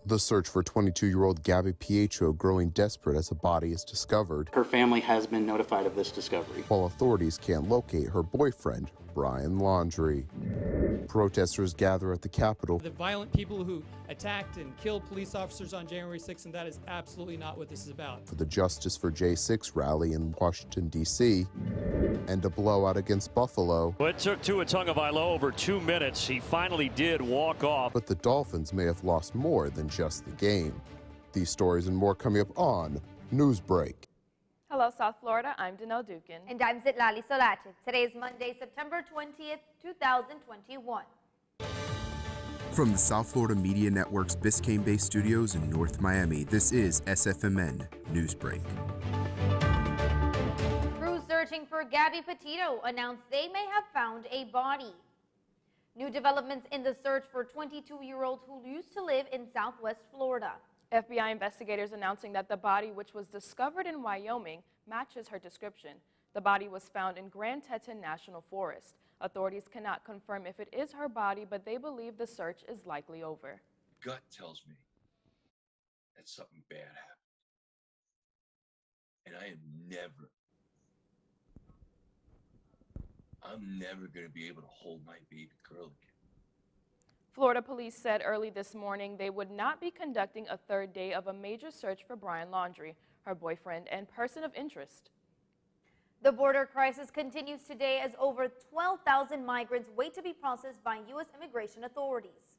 The search for 22-year-old Gabby Patito growing desperate as a body is discovered, Her family has been notified of this discovery. while authorities can't locate her boyfriend, Brian Laundrie. Protesters gather at the Capitol. The violent people who attacked and killed police officers on January 6th, and that is absolutely not what this is about. For the Justice for J6 rally in Washington, D.C., and a blowout against Buffalo. Well, it took Tua Tagovailoa over 2 minutes. He finally did walk off. But the Dolphins may have lost more than just the game. These stories and more coming up on Newsbreak. Hello, South Florida. I'm Danelle Dukin. And I'm Zitlali Solacek. Today is Monday, September 20th, 2021. From the South Florida Media Network's Biscayne-based studios in North Miami, this is SFMN Newsbreak. Crews searching for Gabby Patito announced they may have found a body. New developments in the search for 22-year-old who used to live in Southwest Florida. FBI investigators announcing that the body, which was discovered in Wyoming, matches her description. The body was found in Grand Teton National Forest. Authorities cannot confirm if it is her body, but they believe the search is likely over. Gut tells me that something bad happened. And I'm never going to be able to hold my baby girl again. Florida police said early this morning they would not be conducting a third day of a major search for Brian Laundrie, her boyfriend and person of interest. The border crisis continues today as over 12,000 migrants wait to be processed by U.S. immigration authorities.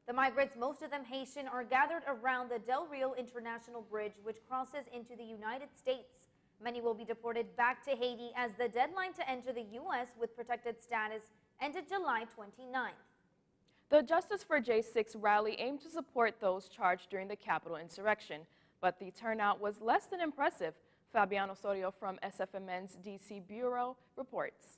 The migrants, most of them Haitian, are gathered around the Del Rio International Bridge, which crosses into the United States. Many will be deported back to Haiti as the deadline to enter the U.S. with protected status ended July 29th. The Justice for J6 rally aimed to support those charged during the Capitol insurrection, but the turnout was less than impressive. Fabiano Sorio from SFMN's D.C. Bureau reports.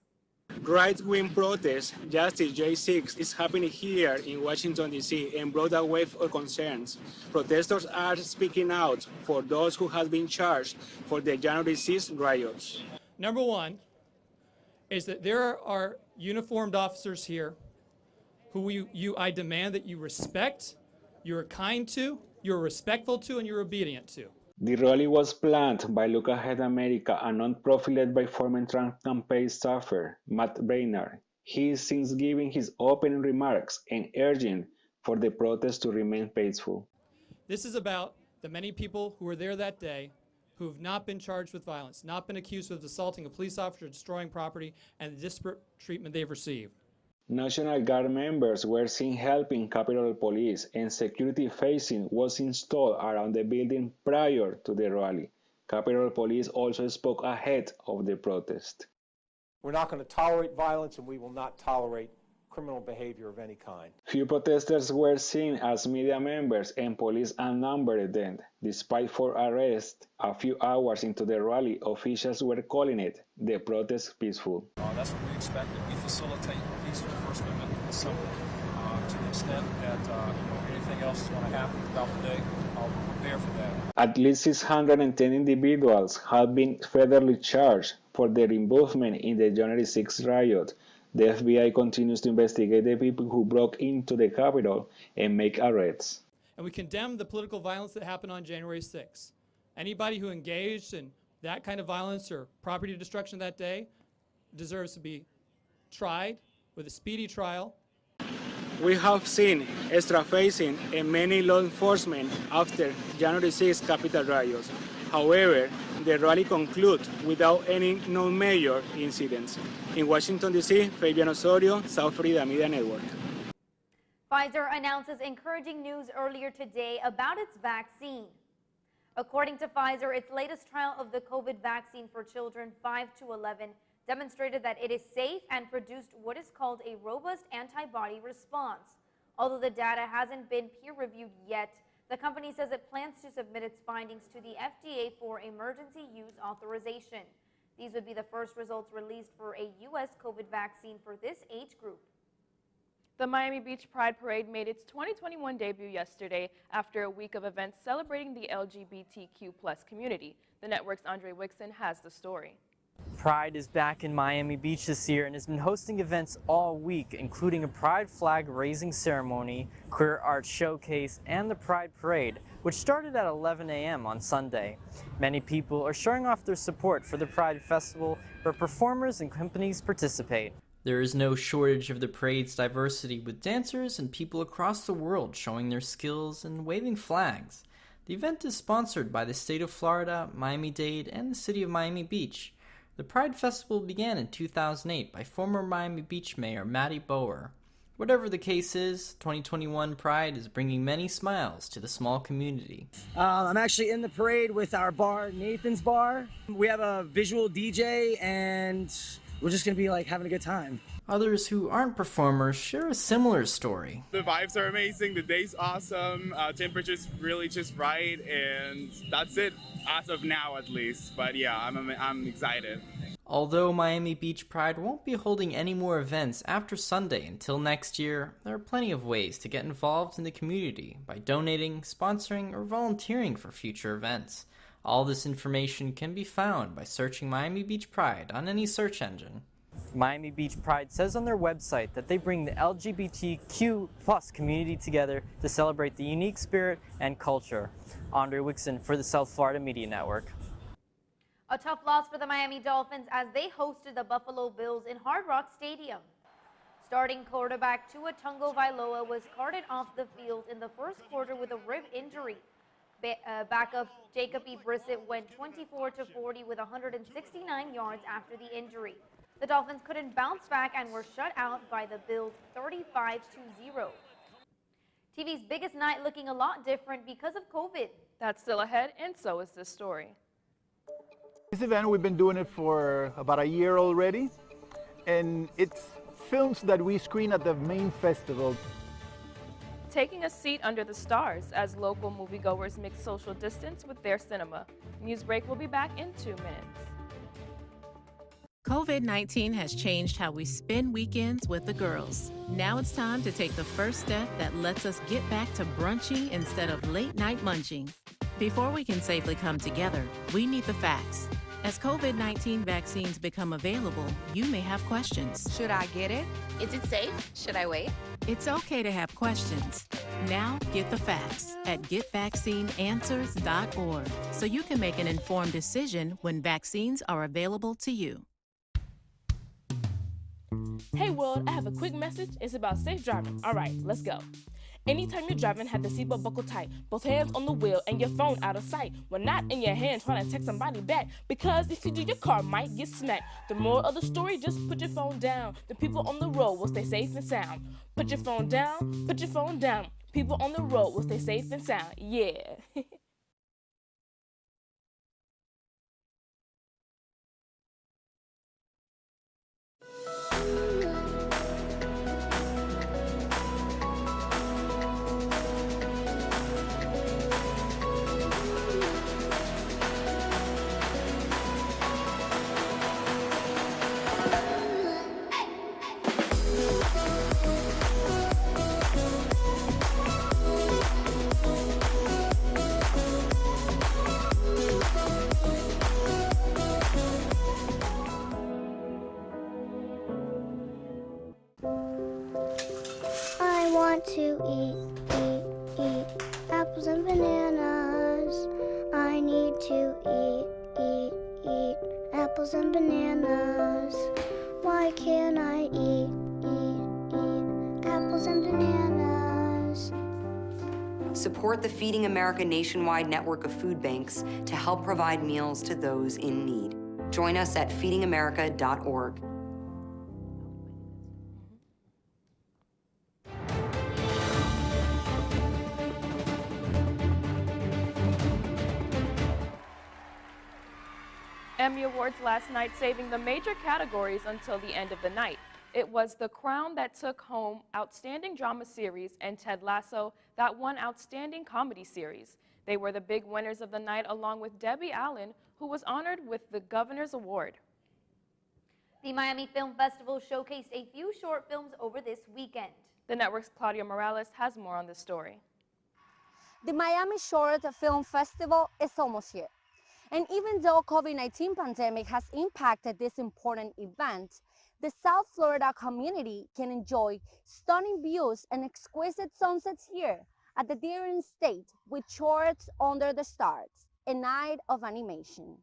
Right-wing protest, Justice J6, is happening here in Washington, D.C. and brought a wave of concerns. Protesters are speaking out for those who have been charged for the January 6th riots. Number one is that there are uniformed officers here who I demand that you respect, you're kind to, you're respectful to, and you're obedient to. The rally was planned by Look Ahead America, a non-profit led by former Trump campaign staffer Matt Braynard. He is since giving his opening remarks and urging for the protest to remain peaceful. This is about the many people who were there that day who have not been charged with violence, not been accused of assaulting a police officer, destroying property, and the disparate treatment they've received. National Guard members were seen helping Capitol Police, and security fencing was installed around the building prior to the rally. Capitol Police also spoke ahead of the protest. We're not going to tolerate violence, and we will not tolerate criminal behavior of any kind. Few protesters were seen as media members, and police outnumbered them. Despite 4 arrests, a few hours into the rally, officials were calling it the protest peaceful. That's what we expected. We facilitate peaceful First Amendment assembly to the extent that anything else is going to happen throughout the day. We're prepared for that. At least 610 individuals have been federally charged for their involvement in the January 6th riot. The FBI continues to investigate the people who broke into the Capitol and make arrests. And we condemn the political violence that happened on January 6th. Anybody who engaged in that kind of violence or property destruction that day deserves to be tried with a speedy trial. We have seen extra facing and many law enforcement after January 6th Capitol riots. However, the rally concluded without any known major incidents. In Washington, D.C., Fabiano Osorio, South Florida Media Network. Pfizer announces encouraging news earlier today about its vaccine. According to Pfizer, its latest trial of the COVID vaccine for children 5 to 11 demonstrated that it is safe and produced what is called a robust antibody response. Although the data hasn't been peer-reviewed yet, the company says it plans to submit its findings to the FDA for emergency use authorization. These would be the first results released for a U.S. COVID vaccine for this age group. The Miami Beach Pride Parade made its 2021 debut yesterday after a week of events celebrating the LGBTQ+ community. The network's Andre Wixon has the story. Pride is back in Miami Beach this year and has been hosting events all week, including a Pride flag raising ceremony, queer art showcase, and the Pride Parade, which started at 11 a.m. on Sunday. Many people are showing off their support for the Pride Festival, where performers and companies participate. There is no shortage of the parade's diversity, with dancers and people across the world showing their skills and waving flags. The event is sponsored by the state of Florida, Miami-Dade, and the city of Miami Beach. The Pride Festival began in 2008 by former Miami Beach Mayor Matty Bower. Whatever the case is, 2021 Pride is bringing many smiles to the small community. I'm actually in the parade with our bar, Nathan's Bar. We have a visual DJ and we're just going to be like having a good time. Others who aren't performers share a similar story. The vibes are amazing, the day's awesome, temperature's really just right, and that's it as of now at least. But yeah, I'm excited. Although Miami Beach Pride won't be holding any more events after Sunday until next year, there are plenty of ways to get involved in the community by donating, sponsoring, or volunteering for future events. All this information can be found by searching Miami Beach Pride on any search engine. Miami Beach Pride says on their website that they bring the LGBTQ+ community together to celebrate the unique spirit and culture. Andre Wixon for the South Florida Media Network. A tough loss for the Miami Dolphins as they hosted the Buffalo Bills in Hard Rock Stadium. Starting quarterback Tua Tagovailoa was carted off the field in the first quarter with a rib injury. Backup Jacob E. Brissett went 24-40 with 169 yards after the injury. The Dolphins couldn't bounce back and were shut out by the Bills 35-0. TV's biggest night looking a lot different because of COVID. That's still ahead, and so is this story. This event, we've been doing it for about a year already, and it's films that we screen at the main festival. Taking a seat under the stars as local moviegoers mix social distance with their cinema. Newsbreak will be back in 2 minutes. COVID-19 has changed how we spend weekends with the girls. Now it's time to take the first step that lets us get back to brunching instead of late-night munching. Before we can safely come together, we need the facts. As COVID-19 vaccines become available, you may have questions. Should I get it? Is it safe? Should I wait? It's okay to have questions. Now get the facts at getvaccineanswers.org so you can make an informed decision when vaccines are available to you. Hey world, I have a quick message. It's about safe driving. All right, let's go. Anytime you're driving, have the seatbelt buckled tight. Both hands on the wheel and your phone out of sight. When not in your hand trying to text somebody back. Because if you do, your car might get smacked. The moral of the story, just put your phone down. The people on the road will stay safe and sound. Put your phone down, put your phone down. People on the road will stay safe and sound. Yeah. I want to eat apples and bananas. I need to eat apples and bananas. Why can't I eat apples and bananas? Support the Feeding America nationwide network of food banks to help provide meals to those in need. Join us at feedingamerica.org. Emmy Awards last night, saving the major categories until the end of the night. It was The Crown that took home Outstanding Drama Series and Ted Lasso that won Outstanding Comedy Series. They were the big winners of the night, along with Debbie Allen, who was honored with the Governor's Award. The Miami Film Festival showcased a few short films over this weekend. The network's Claudia Morales has more on this story. The Miami Short Film Festival is almost here. And even though COVID-19 pandemic has impacted this important event, the South Florida community can enjoy stunning views and exquisite sunsets here at the Deer State with Shorts Under the Stars, a night of animation.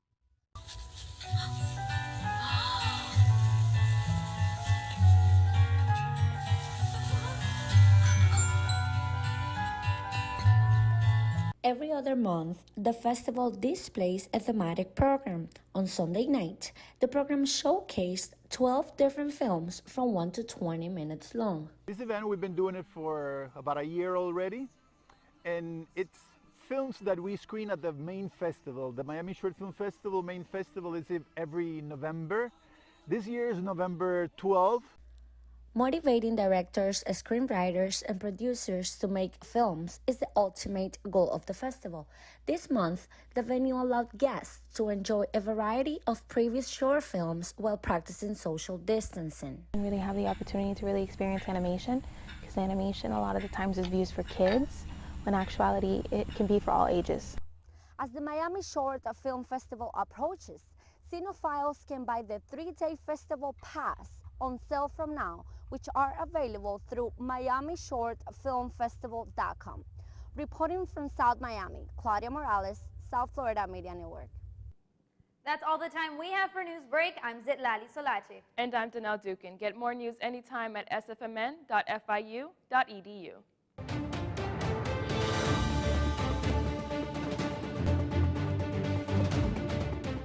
Every other month, the festival displays a thematic program. On Sunday night, the program showcased 12 different films from 1 to 20 minutes long. This event, we've been doing it for about a year already, and it's films that we screen at the main festival. The Miami Short Film Festival main festival is every November. This year is November 12th. Motivating directors, screenwriters, and producers to make films is the ultimate goal of the festival. This month, the venue allowed guests to enjoy a variety of previous short films while practicing social distancing. And really have the opportunity to really experience animation, because animation a lot of the times is used for kids, when in actuality it can be for all ages. As the Miami Short Film Festival approaches, cinephiles can buy the 3-day festival pass on sale from now, which are available through MiamiShortFilmFestival.com. Reporting from South Miami, Claudia Morales, South Florida Media Network. That's all the time we have for Newsbreak. I'm Zitlali Solache. And I'm Danelle Dukin. Get more news anytime at sfmn.fiu.edu.